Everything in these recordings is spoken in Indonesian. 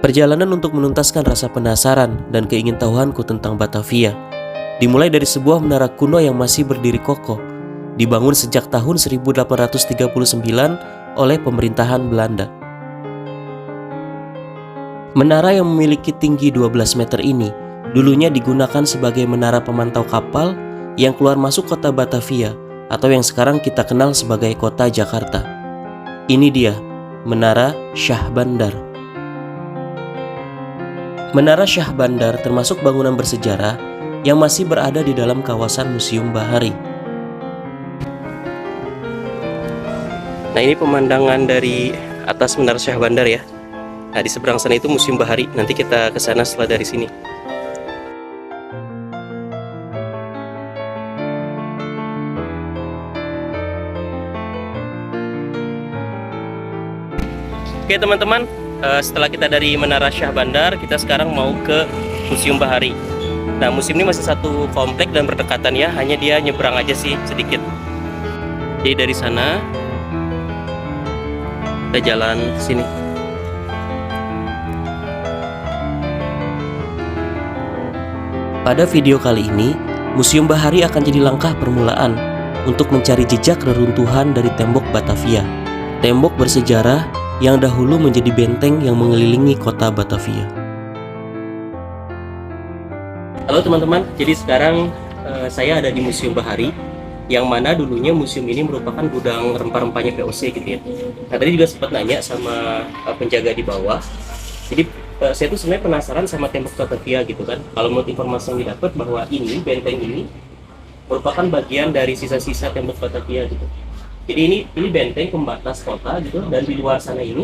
Perjalanan untuk menuntaskan rasa penasaran dan keingintahuanku tentang Batavia dimulai dari sebuah menara kuno yang masih berdiri kokoh, dibangun sejak tahun 1839 oleh pemerintahan Belanda. Menara yang memiliki tinggi 12 meter ini dulunya digunakan sebagai menara pemantau kapal yang keluar masuk kota Batavia atau yang sekarang kita kenal sebagai kota Jakarta. Ini dia, Menara Syah Bandar. Menara Syah Bandar termasuk bangunan bersejarah yang masih berada di dalam kawasan Museum Bahari. Nah, ini pemandangan dari atas Menara Syah Bandar ya. Nah, di seberang sana itu Museum Bahari. Nanti kita ke sana setelah dari sini. Oke teman-teman, setelah kita dari Menara Syah Bandar, kita sekarang mau ke Museum Bahari. Nah, museum ini masih satu komplek dan berdekatan ya, hanya dia nyebrang aja sih sedikit. Jadi dari sana kita jalan sini. Pada video kali ini, Museum Bahari akan jadi langkah permulaan untuk mencari jejak reruntuhan dari tembok Batavia. Tembok bersejarah yang dahulu menjadi benteng yang mengelilingi kota Batavia. Halo teman-teman, jadi sekarang saya ada di Museum Bahari, yang mana dulunya museum ini merupakan gudang rempah-rempahnya VOC gitu ya. Nah, tadi juga sempat nanya sama penjaga di bawah. Jadi saya tuh sebenarnya penasaran sama tembok Batavia gitu kan. Kalau menurut informasi yang didapat bahwa ini benteng ini merupakan bagian dari sisa-sisa tembok Batavia gitu. Jadi ini benteng pembatas kota gitu, dan di luar sana ini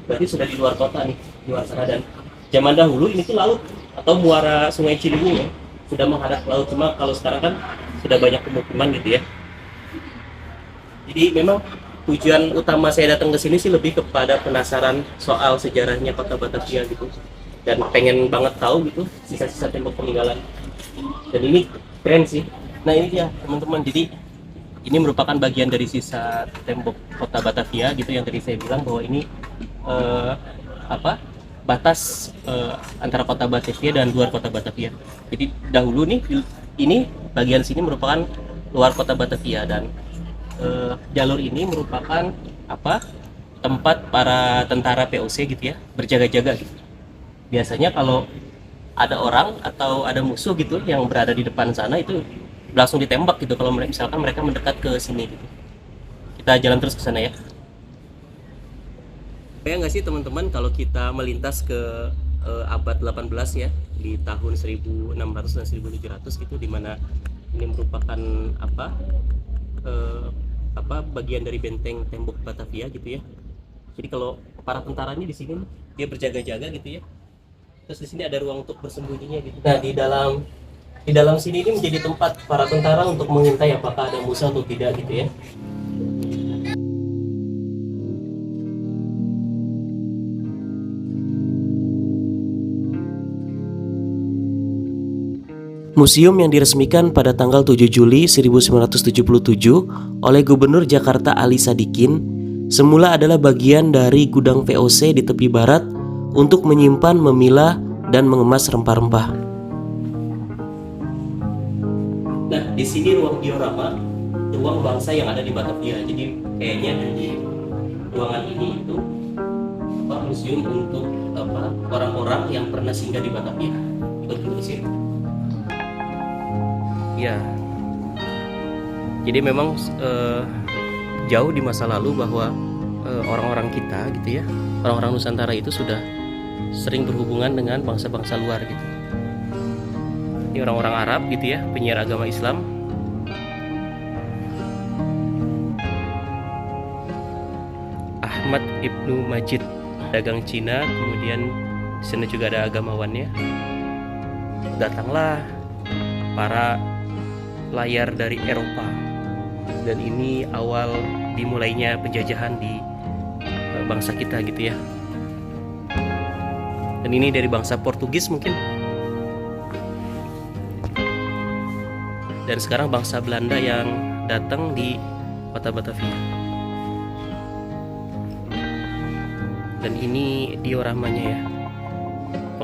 berarti sudah di luar kota nih, di luar sana. Dan zaman dahulu ini tuh laut atau muara Sungai Ciliwung ya, sudah menghadap laut. Cuma kalau sekarang kan sudah banyak pemukiman gitu ya. Jadi memang tujuan utama saya datang ke sini sih lebih kepada penasaran soal sejarahnya kota Batavia gitu, dan pengen banget tahu gitu sisa-sisa tembok peninggalan. Dan ini keren sih. Nah, ini dia teman-teman, jadi ini merupakan bagian dari sisa tembok kota Batavia gitu, yang tadi saya bilang bahwa ini batas antara kota Batavia dan luar kota Batavia. Jadi dahulu nih ini bagian sini merupakan luar kota Batavia, dan jalur ini merupakan tempat para tentara VOC gitu ya, berjaga-jaga gitu. Biasanya kalau ada orang atau ada musuh gitu yang berada di depan sana, itu langsung ditembak gitu kalau misalkan mereka mendekat ke sini gitu. Kita jalan terus ke sana ya. Kayak nggak sih teman-teman kalau kita melintas ke abad 18 ya, di tahun 1600 dan 1700 gitu, dimana ini merupakan bagian dari benteng tembok Batavia gitu ya. Jadi kalau para tentaranya di sini dia berjaga-jaga gitu ya. Terus di sini ada ruang untuk bersembunyinya gitu. Nah, di dalam sini ini menjadi tempat para tentara untuk mengintai apakah ada musuh atau tidak gitu ya. Museum yang diresmikan pada tanggal 7 Juli 1977 oleh Gubernur Jakarta Ali Sadikin semula adalah bagian dari gudang VOC di tepi barat untuk menyimpan, memilah, dan mengemas rempah-rempah. Nah, di sini ruang diorama, ruang bangsa yang ada di Batavia. Jadi kayaknya di ruangan ini itu museum untuk orang-orang yang pernah singgah di Batavia. Betul di sini. Ya. Jadi memang jauh di masa lalu bahwa orang-orang kita gitu ya, orang-orang Nusantara itu sudah sering berhubungan dengan bangsa-bangsa luar gitu. Ini orang-orang Arab gitu ya, penyiar agama Islam. Ahmad Ibnu Majid, dagang Cina, kemudian di sana juga ada agamawannya. Datanglah para layar dari Eropa, dan ini awal dimulainya penjajahan di bangsa kita gitu ya. Dan ini dari bangsa Portugis mungkin. Dan sekarang bangsa Belanda yang datang di kota Batavia. Dan ini dioramanya ya.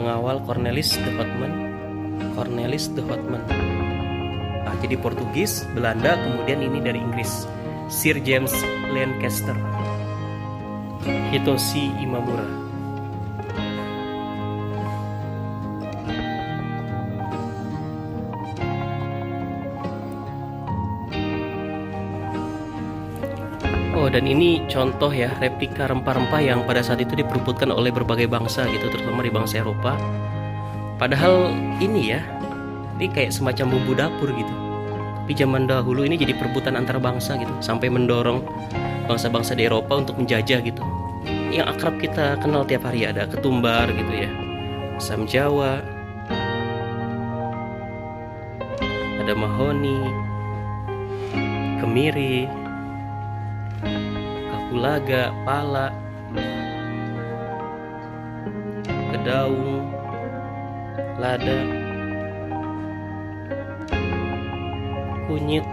pengawal Cornelis de Houtman. Cornelis de Houtman. Nah, jadi Portugis, Belanda, kemudian ini dari Inggris, Sir James Lancaster, Hitoshi Imamura. Oh, dan ini contoh ya, replika rempah-rempah yang pada saat itu diperebutkan oleh berbagai bangsa gitu, terutama di bangsa Eropa. Padahal ini ya, ini kayak semacam bumbu dapur gitu. Tapi zaman dahulu ini jadi perebutan antar bangsa gitu, sampai mendorong bangsa-bangsa di Eropa untuk menjajah gitu. Yang akrab kita kenal tiap hari ada ketumbar gitu ya, asam Jawa, ada mahoni, kemiri, kapulaga, pala, kedaung, lada, kunyit,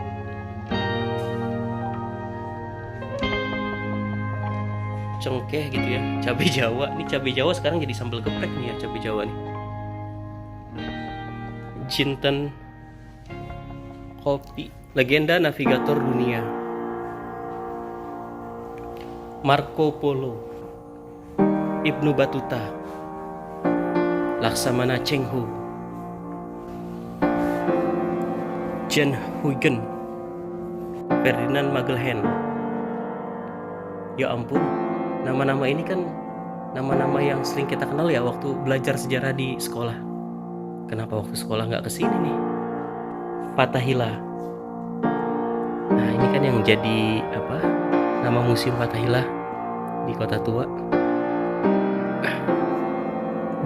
cengkeh gitu ya, cabai Jawa. Ini cabai Jawa sekarang jadi sambal geprek nih ya, cabai Jawa nih. Jinten, kopi, legenda navigator dunia, Marco Polo, Ibnu Batuta, Laksamana Cheng Ho, Jan Huygens, Ferdinand Magellan. Ya ampun, nama-nama ini kan nama-nama yang sering kita kenal ya waktu belajar sejarah di sekolah. Kenapa waktu sekolah nggak kesini nih? Fathahillah. Nah, ini kan yang jadi apa? Nama Museum Fathahillah di Kota Tua.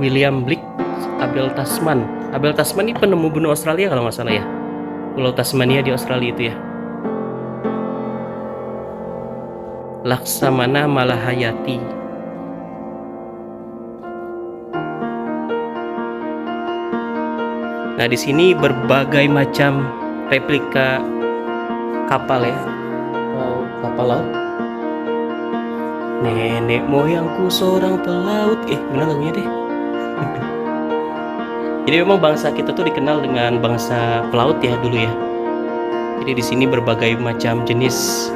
William Blake, Abel Tasman. Abel Tasman ini penemu benua Australia kalau nggak salah ya. Pulau Tasmania di Australia itu ya. Laksamana Malahayati. Nah, di sini berbagai macam replika kapal ya, kapal laut. Nenek moyangku seorang pelaut, benar lagunya deh. Jadi memang bangsa kita tuh dikenal dengan bangsa pelaut ya dulu ya. Jadi di sini berbagai macam jenis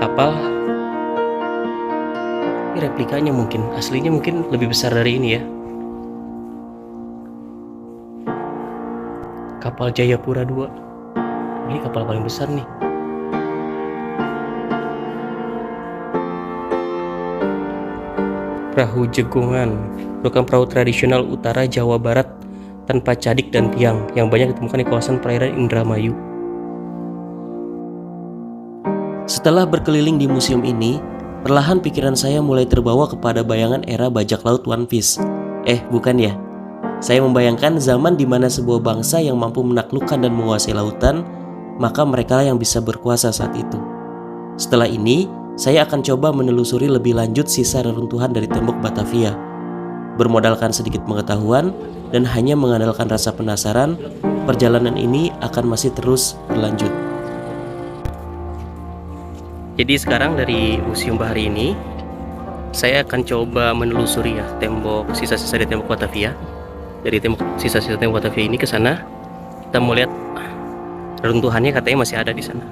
kapal. Ini replikanya mungkin, aslinya mungkin lebih besar dari ini ya. Kapal Jayapura 2. Ini kapal paling besar nih. Perahu Jegongan merupakan perahu tradisional utara Jawa Barat tanpa cadik dan tiang yang banyak ditemukan di kawasan perairan Indramayu. Setelah berkeliling di museum ini, perlahan pikiran saya mulai terbawa kepada bayangan era bajak laut One Piece. Bukan ya. Saya membayangkan zaman di mana sebuah bangsa yang mampu menaklukkan dan menguasai lautan, maka mereka yang bisa berkuasa saat itu. Setelah ini, saya akan coba menelusuri lebih lanjut sisa reruntuhan dari tembok Batavia. Bermodalkan sedikit pengetahuan dan hanya mengandalkan rasa penasaran, perjalanan ini akan masih terus berlanjut. Jadi sekarang dari Museum Bahari ini, saya akan coba menelusuri ya tembok, sisa-sisa dari tembok Batavia. Dari sisa-sisa tembok Batavia ini ke sana, kita mau lihat reruntuhannya, katanya masih ada di sana.